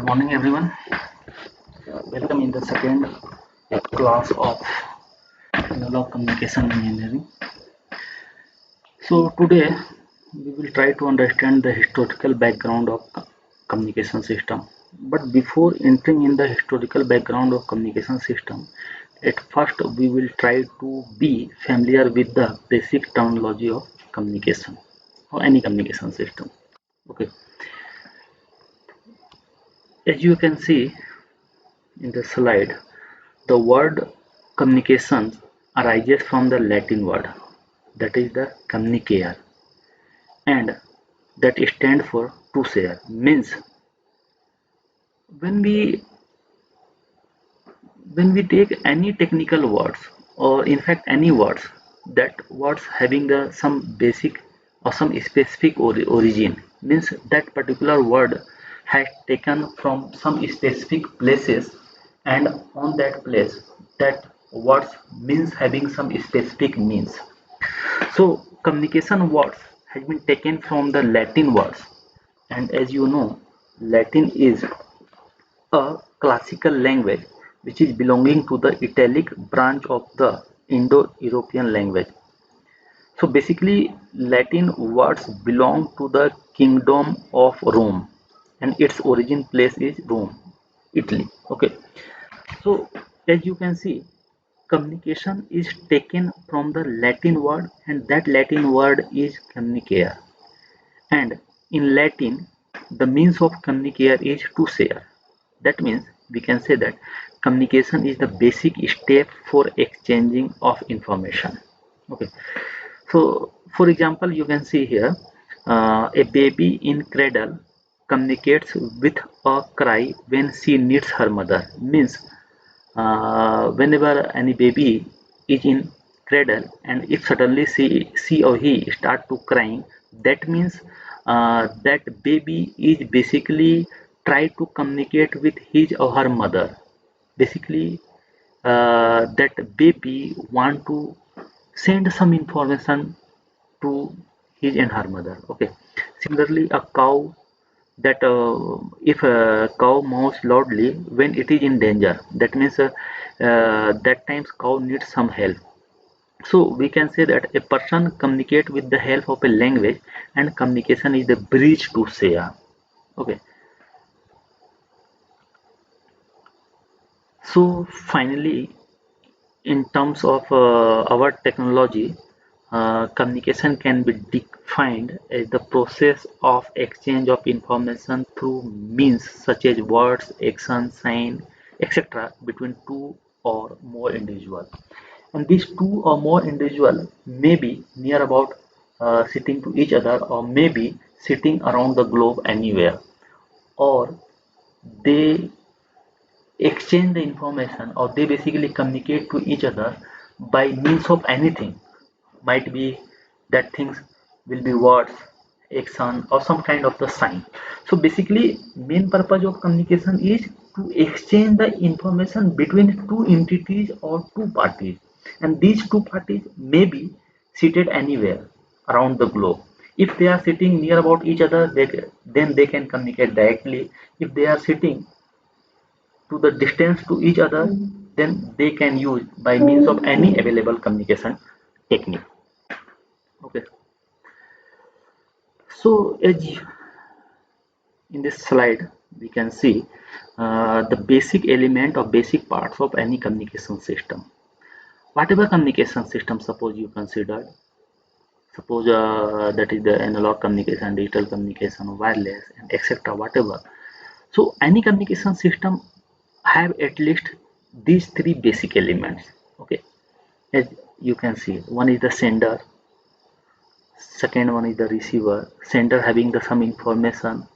Morning everyone. Welcome in the second class of analog communication engineering. So today we will try to understand the historical background of communication system. But before entering in the historical background of communication system, at first we will try to be familiar with the basic terminology of communication or any communication system. Okay, as you can see in the slide, the word communications arises from the Latin word that is the communicare, and that stands for to share. Means when we when we take any technical words, or in fact any words, that words having some basic or some specific origin, means that particular word has taken from some specific places, and on that place that words means having some specific means. So communication words has been taken from the Latin words, and as you know, Latin is a classical language which is belonging to the Italic branch of the Indo-European language. So basically, Latin words belong to the Kingdom of Rome, and its origin place is Rome, Italy. Okay, so as you can see, communication is taken from the Latin word, and that Latin word is communicare. And in Latin, the means of communicare is to share. That means we can say that communication is the basic step for exchanging of information. Okay. So, for example, you can see here a baby in cradle communicates with a cry when she needs her mother. Means whenever any baby is in cradle, and if suddenly she or he start to crying, that means that baby is basically try to communicate with his or her mother. Basically, that baby want to send some information to his and her mother. Okay. Similarly, a cow, that if a cow mows loudly when it is in danger, that means that times cow needs some help. So we can say that a person communicate with the help of a language, and communication is the bridge to share. Okay. So finally, in terms of our technology, communication can be defined as the process of exchange of information through means such as words, action, sign, etc. between two or more individuals. And these two or more individuals may be near about sitting to each other, or maybe sitting around the globe anywhere, or they exchange the information, or they basically communicate to each other by means of anything. Might be that things will be words, action, or some kind of the sign. So basically main purpose of communication is to exchange the information between two entities or two parties, and these two parties may be seated anywhere around the globe. If they are sitting near about each other, then they can communicate directly. If they are sitting to the distance to each other, then they can use by means of any available communication technique. Okay. So as in this slide we can see the basic element or basic parts of any communication system. Whatever communication system suppose you consider, suppose that is the analog communication, digital communication, wireless, and etc. whatever. So any communication system have at least these three basic elements. Okay, as you can see, one is the sender, second one is the receiver. Sender having the some information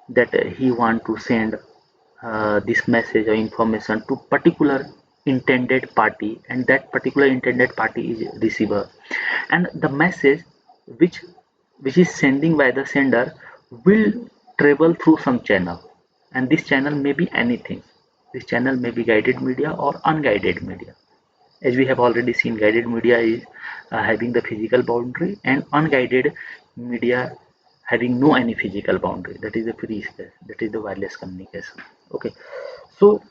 that he want to send this message or information to particular intended party, and that particular intended party is receiver. And the message which which is sending by the sender will travel through some channel, and this channel may be anything. This channel may be guided media or unguided media. As we have already seen, guided media is having the physical boundary, and unguided media having no any physical boundary. That is the free space. That is the wireless communication. Okay. So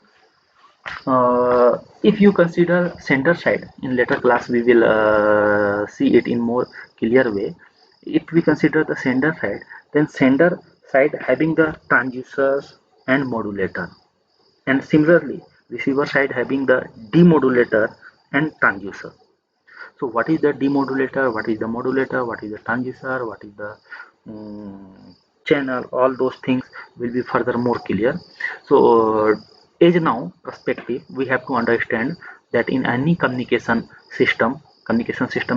if you consider sender side, in later class we will see it in more clear way. If we consider the sender side, then sender side having the transducers and modulator, and similarly receiver side having the demodulator and transducer. So what is the demodulator, what is the modulator, what is the transducer, what is the channel, all those things will be further more clear. So as now perspective, we have to understand that in any communication system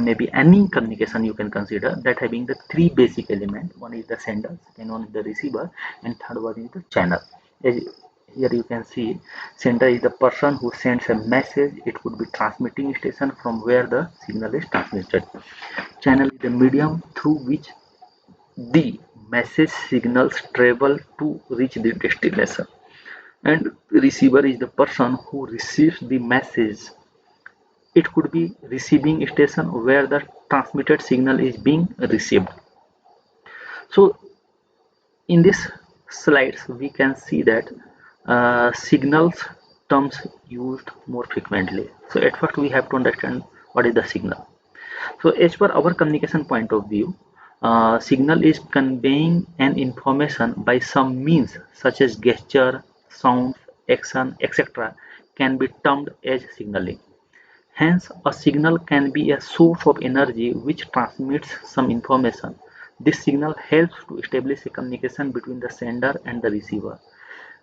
may be any communication you can consider, that having the three basic elements. One is the sender, second one is the receiver, and third one is the channel. As here you can see, sender is the person who sends a message. It could be transmitting station from where the signal is transmitted. Channel is the medium through which the message signals travel to reach the destination, and receiver is the person who receives the message. It could be receiving station where the transmitted signal is being received. So in this slides we can see that signals terms used more frequently. So at first we have to understand what is the signal. So as per our communication point of view, signal is conveying an information by some means such as gesture, sound, action, etc. can be termed as signaling. Hence, a signal can be a source of energy which transmits some information. This signal helps to establish a communication between the sender and the receiver.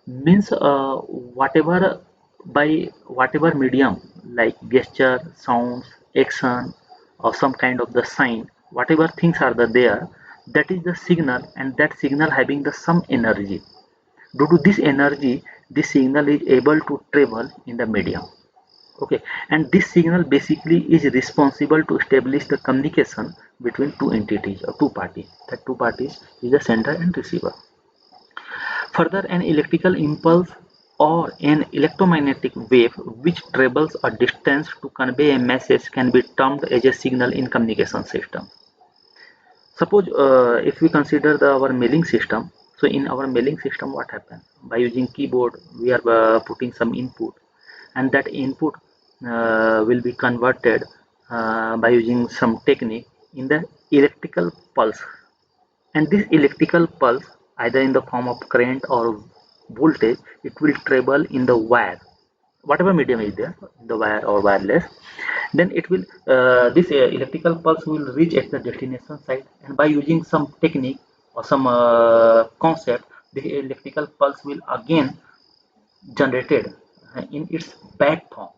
Means whatever by whatever medium like gesture, sounds, action, or some kind of the sign, whatever things are there, that is the signal, and that signal having the some energy. Due to this energy, this signal is able to travel in the medium. Okay, and this signal basically is responsible to establish the communication between two entities or two parties. That two parties is the sender and receiver. Further, an electrical impulse or an electromagnetic wave which travels a distance to convey a message can be termed as a signal in communication system. Suppose if we consider our mailing system, so in our mailing system what happens? By using keyboard we are putting some input, and that input will be converted by using some technique in the electrical pulse, and this electrical pulse, either in the form of current or voltage, it will travel in the wire, whatever medium is there, the wire or wireless. Then it will this electrical pulse will reach at the destination site, and by using some technique or some concept, the electrical pulse will again generated in its back form,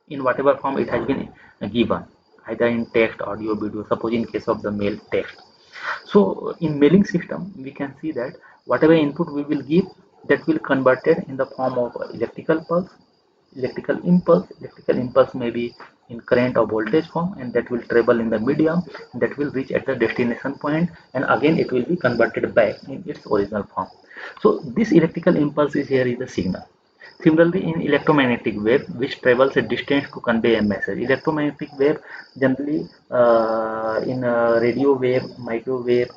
in whatever form it has been given, either in text, audio, video. Suppose in case of the mail, text. So in mailing system we can see that whatever input we will give, that will converted in the form of electrical pulse, electrical impulse may be in current or voltage form, and that will travel in the medium, that will reach at the destination point, and again it will be converted back in its original form. So this electrical impulse is here is the signal. Similarly, in electromagnetic wave, which travels a distance to convey a message. Electromagnetic wave generally in radio wave, microwave,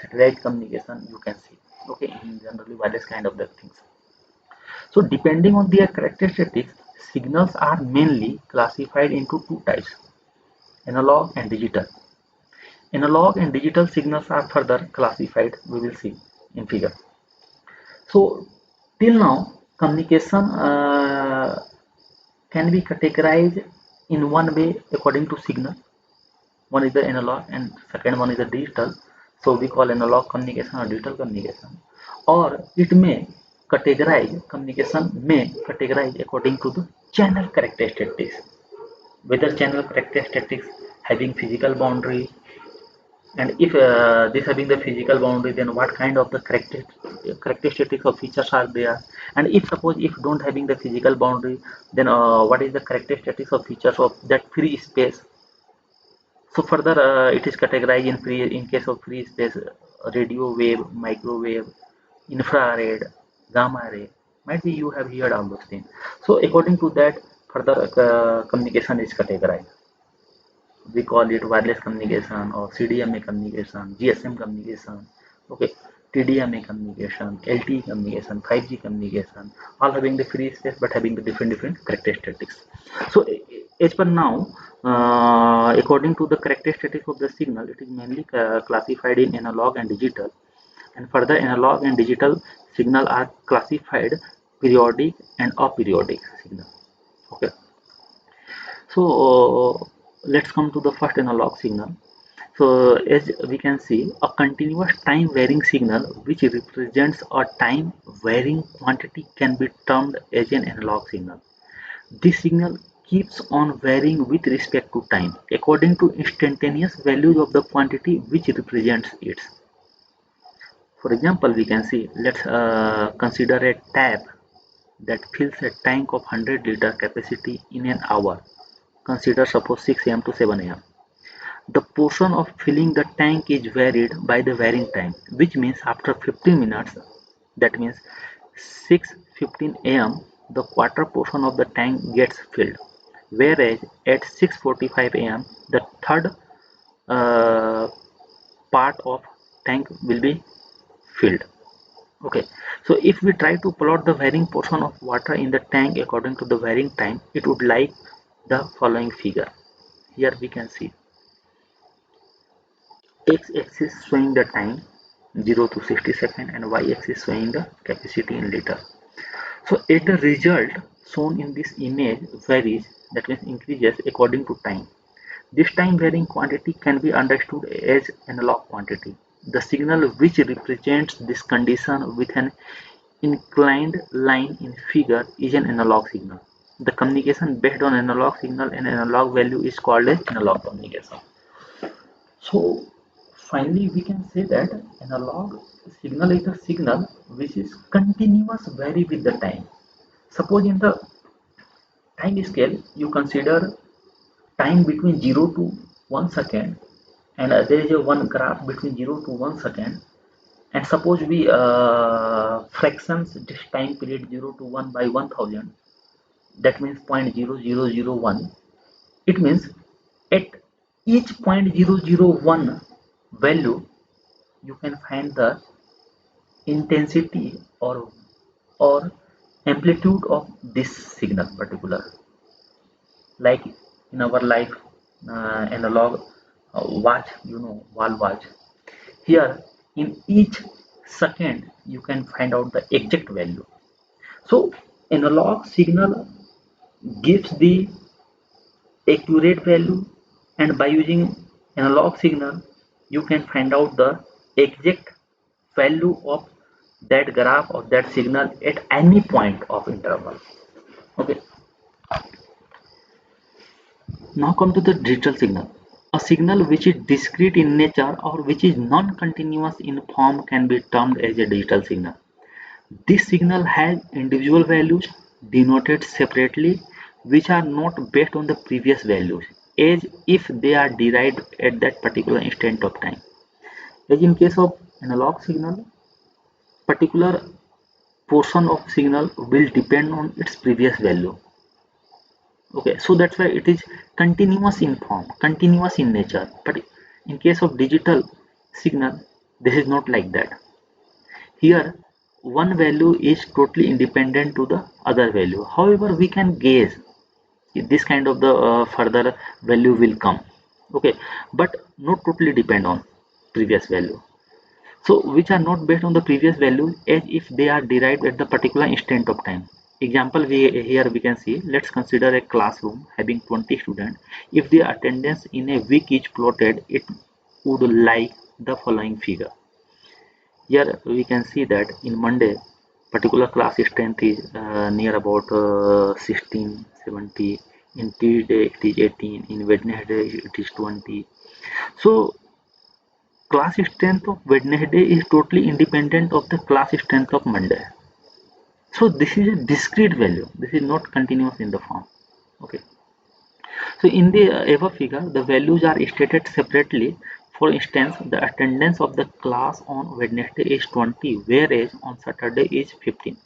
satellite communication you can see. Okay, in generally wireless kind of the things. So depending on their characteristics, signals are mainly classified into two types: analog and digital. Analog and digital signals are further classified. We will see in figure. So till now, communication can be categorized in one way according to signal. One is the analog and second one is the digital. So we call analog communication or digital communication. Or it may communication may categorize according to the channel characteristics. Whether channel characteristics having physical boundary, and if this having the physical boundary, then what kind of the characteristics or features are there? And if suppose if don't having the physical boundary, then what is the characteristics or features of that free space? So further it is categorized in free, in case of free space, radio wave, microwave, infrared, gamma ray. Might be you have heard all those things. So according to that, further communication is categorized. We call it wireless communication or CDMA communication, GSM communication, okay, TDMA communication, LTE communication, 5G communication, all having the free space but having the different characteristics. So as per now, according to the characteristics of the signal, it is mainly classified in analog and digital, and further analog and digital signal are classified periodic and aperiodic signal. Okay, so let's come to the first analog signal. So as we can see, a continuous time varying signal which represents a time varying quantity can be termed as an analog signal. This signal keeps on varying with respect to time according to instantaneous values of the quantity which represents it. For example, we can see, let's consider a tap that fills a tank of 100-liter capacity in an hour. Consider suppose 6 am to 7 am. The portion of filling the tank is varied by the varying time, which means after 15 minutes, that means 6:15 am, the quarter portion of the tank gets filled, whereas at 6:45 am, the third uh, part of tank will be filled. Okay, so if we try to plot the varying portion of water in the tank according to the varying time, it would like the following figure. Here we can see x-axis showing the time 0 to 60 seconds and y-axis showing the capacity in liter. So as the result shown in this image varies, that means increases according to time. This time varying quantity can be understood as analog quantity. The signal which represents this condition with an inclined line in figure is an analog signal. The communication based on analog signal and analog value is called as analog communication. So finally we can say that analog signal is a signal which is continuous vary with the time. Suppose in the time scale you consider time between 0 to 1 second, and there is a one graph between 0 to 1 second, and suppose we fractions this time period 0 to 1 by 1000, that means 0.0001. It means at each 0.001 value you can find the intensity or amplitude of this signal particular, like in our life analog watch, wall watch. Here in each second you can find out the exact value. So analog signal gives the accurate value, and by using analog signal you can find out the exact value of that graph of that signal at any point of interval. Okay, now come to the digital signal. A signal which is discrete in nature or which is non-continuous in form can be termed as a digital signal. This signal has individual values denoted separately which are not based on the previous values as if they are derived at that particular instant of time. As in case of analog signal, particular portion of signal will depend on its previous value. Okay, so that's why it is continuous in form, continuous in nature. But in case of digital signal, this is not like that. Here, one value is totally independent to the other value. However, we can guess if this kind of the further value will come. Okay, but not totally depend on previous value. So which are not based on the previous value as if they are derived at the particular instant of time. Example, here we can see, let's consider a classroom having 20 students. If the attendance in a week is plotted, it would like the following figure. Here we can see that in Monday particular class strength is near about 16 70, in Tuesday it is 18, in Wednesday it is 20. So class strength of Wednesday is totally independent of the class strength of Monday. So this is a discrete value. This is not continuous in the form. Okay. So in the above figure, the values are stated separately. For instance, the attendance of the class on Wednesday is 20, whereas on Saturday is 15.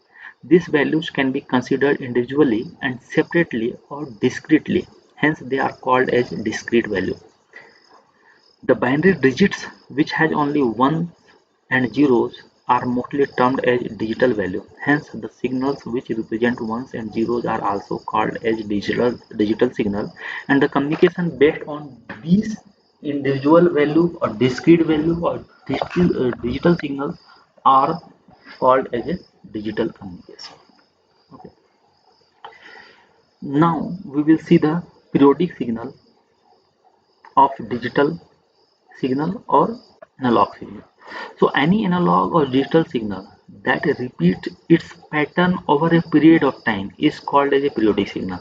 These values can be considered individually and separately or discretely. Hence, they are called as discrete value. The binary digits which has only ones and zeros are mostly termed as digital value. Hence, the signals which represent ones and zeros are also called as digital signal, and the communication based on these individual value or discrete value or digital signals are called as a digital communication. Okay. Now we will see the periodic signal of digital signal or analog signal. So any analog or digital signal that repeats its pattern over a period of time is called as a periodic signal.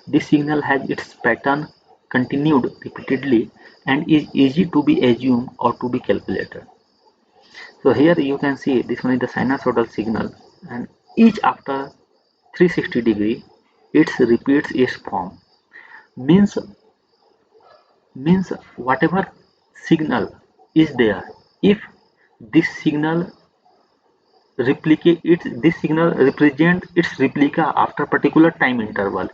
This signal has its pattern continued repeatedly and is easy to be assumed or to be calculated. So here you can see this one is the sinusoidal signal, and each after 360 degree it repeats its form. Means whatever signal is there, if this signal this signal represents its replica after particular time interval,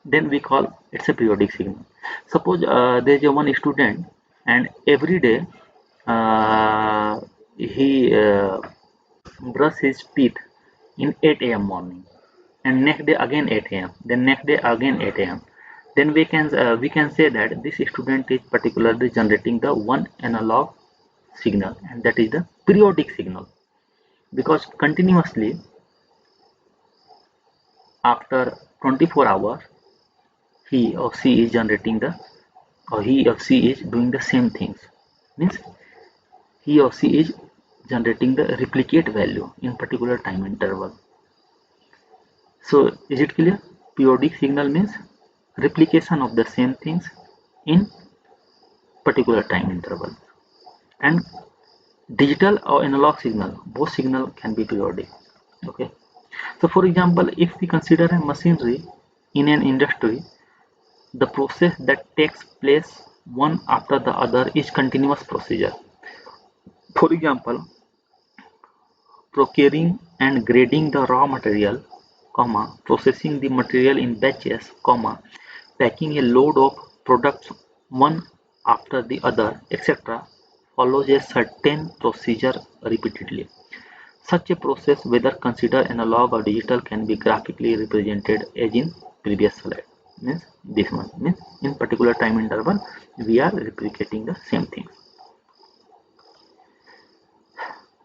then we call it's a periodic signal. Suppose there is a one student and every day uh, he brush his teeth in 8 a.m. morning, and next day again 8 a.m., then next day again 8 a.m. Then we can say that this student is particularly generating the one analog signal, and that is the periodic signal, because continuously after 24 hours he or she is generating the or he or she is doing the same things. Means he or she is generating the replicate value in particular time interval. So is it clear? Periodic signal means replication of the same things in particular time interval. And digital or analog signal, both signal can be periodic. Okay. So for example, if we consider a machinery in an industry, the process that takes place one after the other is continuous procedure. For example, procuring and grading the raw material, comma, processing the material in batches, comma, packing a load of products one after the other, etc., follows a certain procedure repeatedly. Such a process, whether considered analog or digital, can be graphically represented as in previous slide. Means this one means in particular time interval we are replicating the same thing.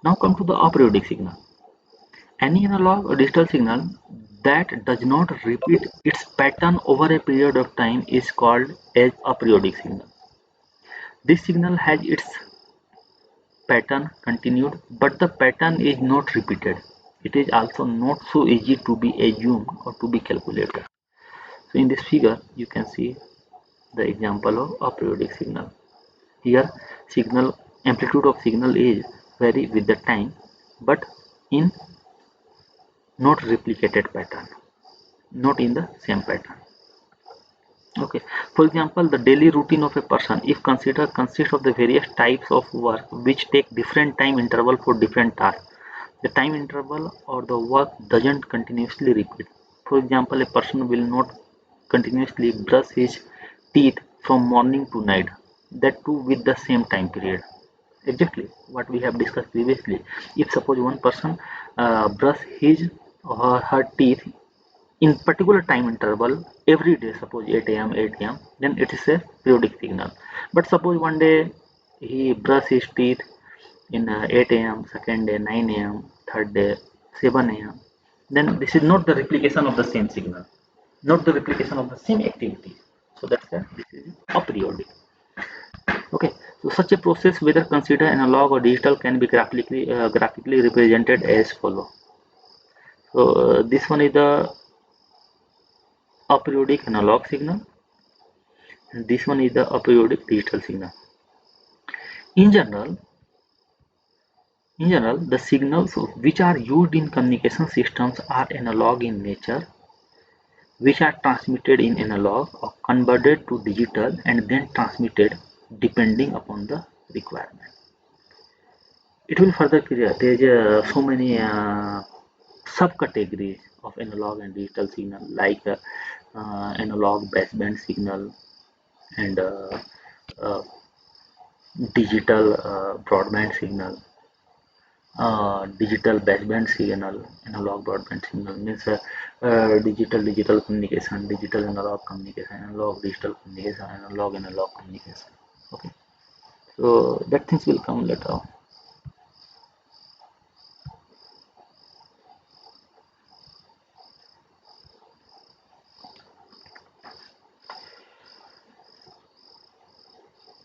Now come to the aperiodic signal. Any analog or digital signal that does not repeat its pattern over a period of time is called as a periodic signal. This signal has its pattern continued, but the pattern is not repeated. It is also not so easy to be assumed or to be calculated. So in this figure, you can see the example of a periodic signal. Here, signal amplitude of signal is vary with the time, but in not replicated pattern, not in the same pattern. Okay. For example, the daily routine of a person, if considered, consists of the various types of work which take different time interval for different tasks. The time interval or the work doesn't continuously repeat. For example, a person will not continuously brush his teeth from morning to night, that too with the same time period. Exactly what we have discussed previously. If suppose one person brush his or her teeth in particular time interval every day, suppose 8 a.m. 8 a.m., then it is a periodic signal. But suppose one day he brush his teeth in 8 a.m., second day 9 a.m., third day 7 a.m., then this is not the replication of the same signal, not the replication of the same activity. So that's why this is aperiodic. Okay. So such a process, whether considered analog or digital, can be graphically represented as follow. So this one is the aperiodic analog signal, and this one is the aperiodic digital signal. In general, the signals which are used in communication systems are analog in nature, which are transmitted in analog or converted to digital and then transmitted depending upon the requirement. It will further clear there is so many subcategories of analog and digital signal, like analog baseband signal and uh, digital broadband signal, digital baseband signal, analog broadband signal means digital communication, digital analog communication, analog digital communication, analog communication. Okay, so that things will come later on.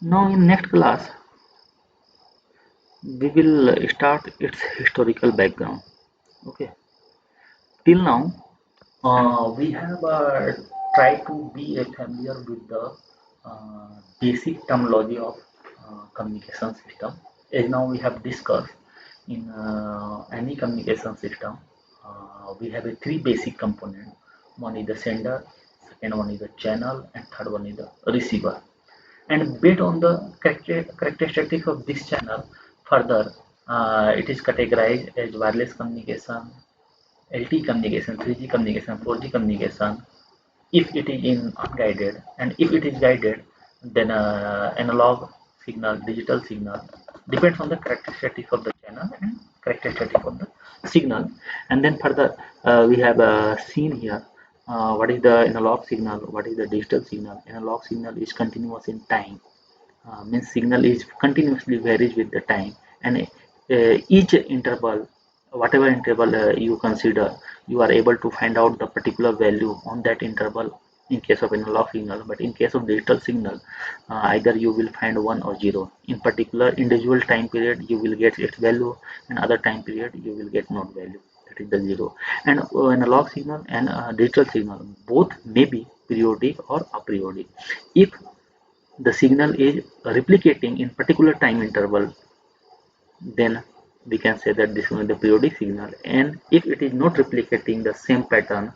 Now in next class we will start its historical background. Okay, till now we have tried to be familiar with the basic terminology of communication system. As now we have discussed in any communication system, we have a three basic component. One is the sender, second one is the channel, and third one is the receiver. And based on the characteristics of this channel, further it is categorized as wireless communication, LTE communication, 3G communication, 4G communication, if it is in unguided, and if it is guided, then analog signal, digital signal, depends on the characteristics of the channel and characteristics of the signal. And then further we have seen here what is the analog signal, what is the digital signal. Analog signal is continuous in time, means signal is continuously varies with the time, and each interval, whatever interval you consider, you are able to find out the particular value on that interval in case of analog signal. But in case of digital signal, either you will find 1 or 0. In particular individual time period you will get its value, and other time period you will get not value, that is the 0. And analog signal and digital signal both may be periodic or aperiodic. If the signal is replicating in particular time interval, then we can say that this one is the periodic signal. And if it is not replicating the same pattern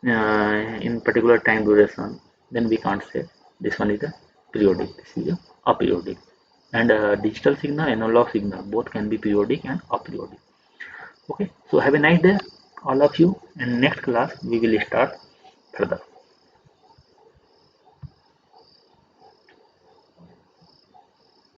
in particular time duration, then we can't say this one is a periodic, this is a aperiodic. And digital signal, analog signal, both can be periodic and aperiodic. Okay, so have a nice day all of you, and next class we will start further.